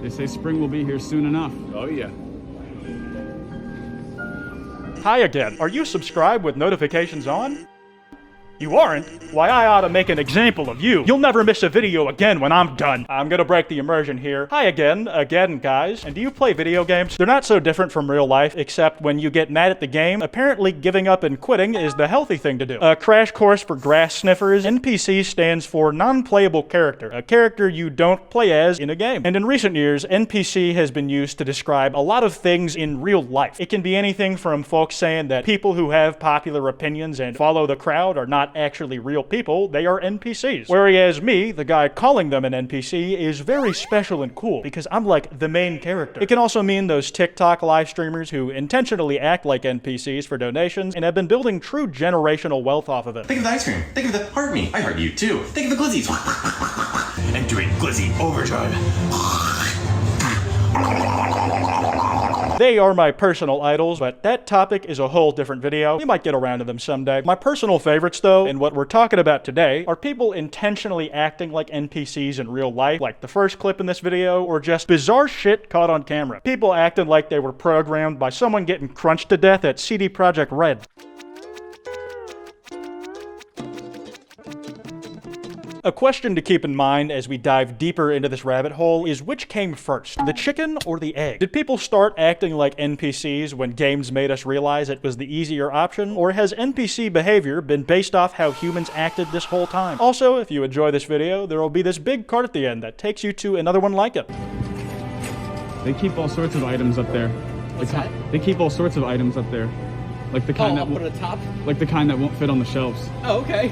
They say spring will be here soon enough. Oh yeah. Hi again. Are you subscribed with notifications on? You aren't? Why, I ought to make an example of you. You'll never miss a video again when I'm done. I'm gonna break the immersion here. Hi again, guys. And do you play video games? They're not so different from real life, except when you get mad at the game, apparently giving up and quitting is the healthy thing to do. A crash course for grass sniffers, NPC stands for non-playable character, a character you don't play as in a game. And in recent years, NPC has been used to describe a lot of things in real life. It can be anything from folks saying that people who have popular opinions and follow the crowd are not actually real people, they are NPCs. Whereas me, the guy calling them an NPC, is very special and cool because I'm like the main character. It can also mean those TikTok live streamers who intentionally act like NPCs for donations and have been building true generational wealth off of it. Think of the ice cream. Think of the heart me. I heart you too. Think of the glizzies. Entering glizzy overdrive. They are my personal idols, but that topic is a whole different video. We might get around to them someday. My personal favorites, though, and what we're talking about today, are people intentionally acting like NPCs in real life, like the first clip in this video, or just bizarre shit caught on camera. People acting like they were programmed by someone getting crunched to death at CD Projekt Red. A question to keep in mind as we dive deeper into this rabbit hole is which came first, the chicken or the egg? Did people start acting like NPCs when games made us realize it was the easier option, or has NPC behavior been based off how humans acted this whole time? Also, if you enjoy this video, there will be this big card at the end that takes you to another one like it. They keep all sorts of items up there. What's that? They keep all sorts of items up there. Like the kind Up at the top? like the kind that won't fit on the shelves. Oh, okay.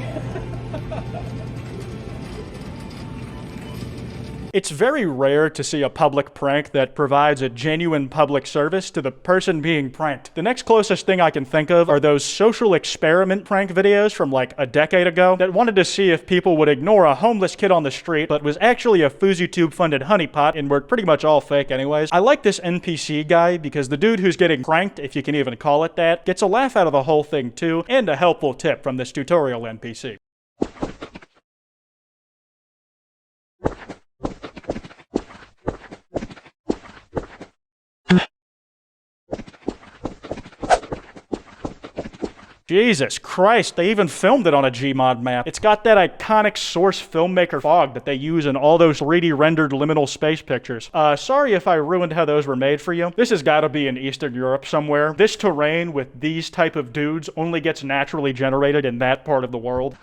It's very rare to see a public prank that provides a genuine public service to the person being pranked. The next closest thing I can think of are those social experiment prank videos from like a decade ago that wanted to see if people would ignore a homeless kid on the street, but was actually a FouseyTube-funded honeypot and were pretty much all fake anyways. I like this NPC guy because the dude who's getting pranked, if you can even call it that, gets a laugh out of the whole thing too, and a helpful tip from this tutorial NPC. Jesus Christ, they even filmed it on a Gmod map. It's got that iconic source filmmaker fog that they use in all those 3D rendered liminal space pictures. Sorry if I ruined how those were made for you. This has gotta be in Eastern Europe somewhere. This terrain with these type of dudes only gets naturally generated in that part of the world.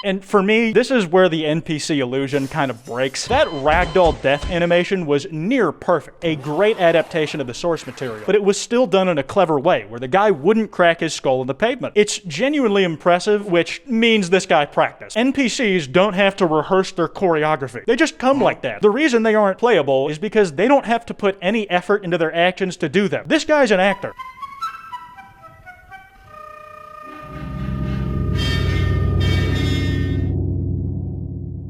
And for me, this is where the NPC illusion kind of breaks. That ragdoll death animation was near perfect, a great adaptation of the source material, but it was still done in a clever way, where the guy wouldn't crack his skull in the pavement. It's genuinely impressive, which means this guy practiced. NPCs don't have to rehearse their choreography. They just come like that. The reason they aren't playable is because they don't have to put any effort into their actions to do them. This guy's an actor.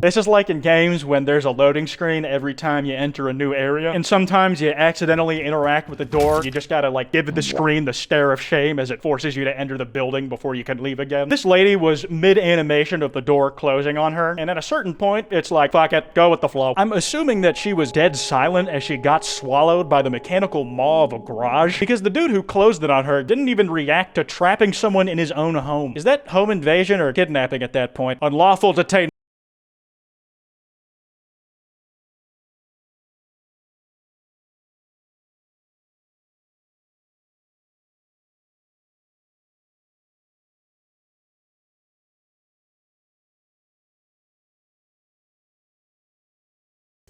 This is like in games when there's a loading screen every time you enter a new area, and sometimes you accidentally interact with the door. You just gotta like give the screen the stare of shame as it forces you to enter the building before you can leave again. This lady was mid-animation of the door closing on her, and at a certain point, it's like, fuck it, go with the flow. I'm assuming that she was dead silent as she got swallowed by the mechanical maw of a garage, because the dude who closed it on her didn't even react to trapping someone in his own home. Is that home invasion or kidnapping at that point? Unlawful detainment.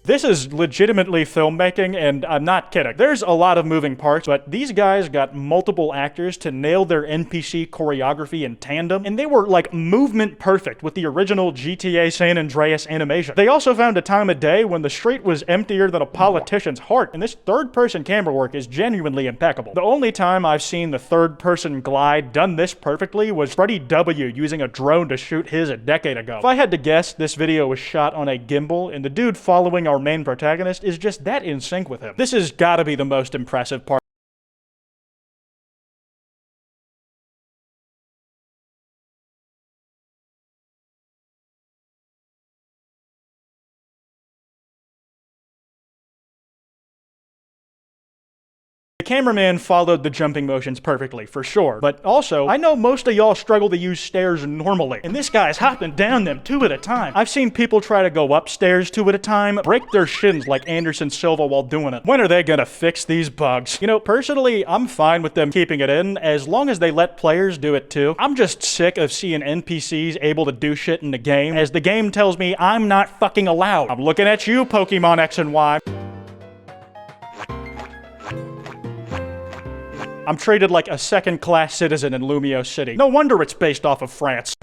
This is legitimately filmmaking, and I'm not kidding. There's a lot of moving parts, but these guys got multiple actors to nail their NPC choreography in tandem, and they were like movement perfect with the original GTA San Andreas animation. They also found a time of day when the street was emptier than a politician's heart, and this third-person camera work is genuinely impeccable. The only time I've seen the third-person glide done this perfectly was Freddie W. using a drone to shoot his a decade ago. If I had to guess, this video was shot on a gimbal, and the dude following our main protagonist is just that in sync with him. This has gotta be the most impressive part. The cameraman followed the jumping motions perfectly, for sure. But also, I know most of y'all struggle to use stairs normally, and this guy's hopping down them 2 at a time. I've seen people try to go upstairs 2 at a time, break their shins like Anderson Silva while doing it. When are they gonna fix these bugs? You know, personally, I'm fine with them keeping it in, as long as they let players do it too. I'm just sick of seeing NPCs able to do shit in the game, as the game tells me I'm not fucking allowed. I'm looking at you, Pokemon X and Y. I'm treated like a second-class citizen in Lumio City. No wonder it's based off of France.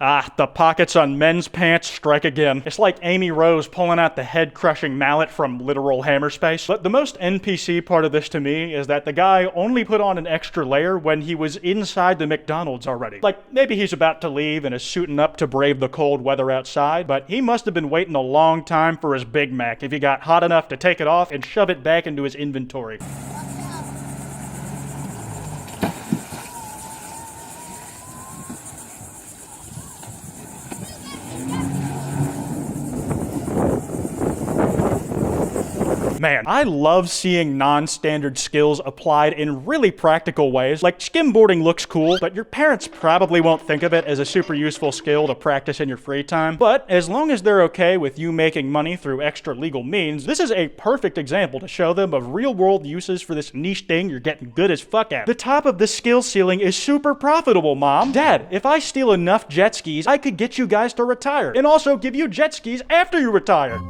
Ah, the pockets on men's pants strike again. It's like Amy Rose pulling out the head-crushing mallet from literal hammer space. But the most NPC part of this to me is that the guy only put on an extra layer when he was inside the McDonald's already. Like, maybe he's about to leave and is suiting up to brave the cold weather outside, but he must have been waiting a long time for his Big Mac if he got hot enough to take it off and shove it back into his inventory. Man, I love seeing non-standard skills applied in really practical ways. Like, skimboarding looks cool, but your parents probably won't think of it as a super useful skill to practice in your free time. But as long as they're okay with you making money through extra legal means, this is a perfect example to show them of real-world uses for this niche thing you're getting good as fuck at. The top of the skill ceiling is super profitable, Mom. Dad, if I steal enough jet skis, I could get you guys to retire, and also give you jet skis after you retire.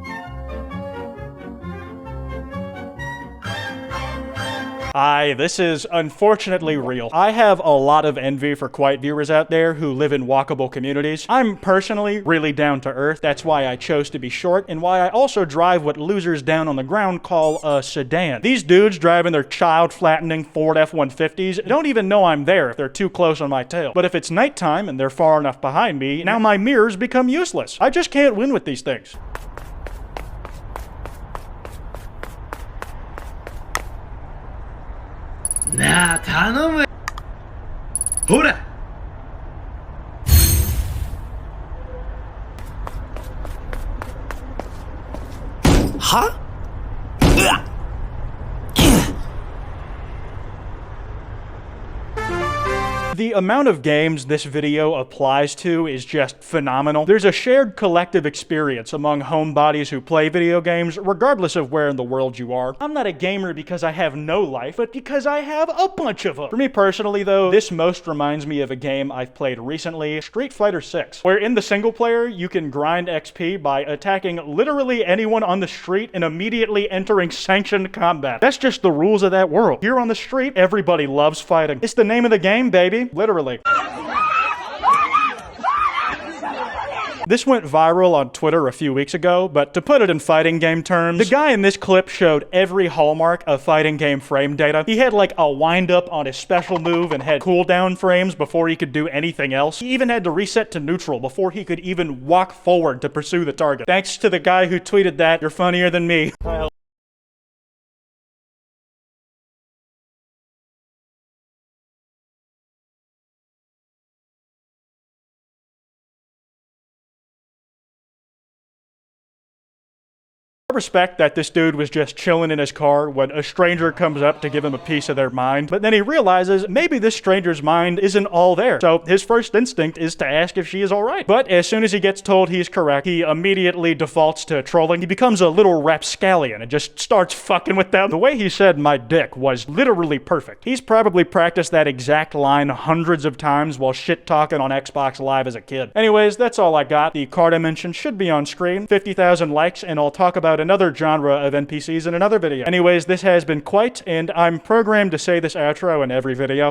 Aye, this is unfortunately real. I have a lot of envy for Kwite viewers out there who live in walkable communities. I'm personally really down to earth. That's why I chose to be short, and why I also drive what losers down on the ground call a sedan. These dudes driving their child-flattening Ford F-150s don't even know I'm there if they're too close on my tail. But if it's nighttime and they're far enough behind me, now my mirrors become useless. I just can't win with these things. Na, 頼む。ほら。は？うわっ。The amount of games this video applies to is just phenomenal. There's a shared collective experience among homebodies who play video games, regardless of where in the world you are. I'm not a gamer because I have no life, but because I have a bunch of them. For me personally, though, this most reminds me of a game I've played recently, Street Fighter 6, where in the single player, you can grind XP by attacking literally anyone on the street and immediately entering sanctioned combat. That's just the rules of that world. Here on the street, everybody loves fighting. It's the name of the game, baby. Literally. This went viral on Twitter a few weeks ago, but to put it in fighting game terms, the guy in this clip showed every hallmark of fighting game frame data. He had like a wind-up on his special move and had cooldown frames before he could do anything else. He even had to reset to neutral before he could even walk forward to pursue the target. Thanks to the guy who tweeted that, you're funnier than me. I respect that this dude was just chilling in his car when a stranger comes up to give him a piece of their mind, but then he realizes maybe this stranger's mind isn't all there. So his first instinct is to ask if she is alright. But as soon as he gets told he's correct, he immediately defaults to trolling. He becomes a little rapscallion and just starts fucking with them. The way he said "my dick" was literally perfect. He's probably practiced that exact line hundreds of times while shit-talking on Xbox Live as a kid. Anyways, that's all I got. The card I mentioned should be on screen. 50,000 likes, and I'll talk about another genre of NPCs in another video. Anyways, this has been Kwite, and I'm programmed to say this outro in every video.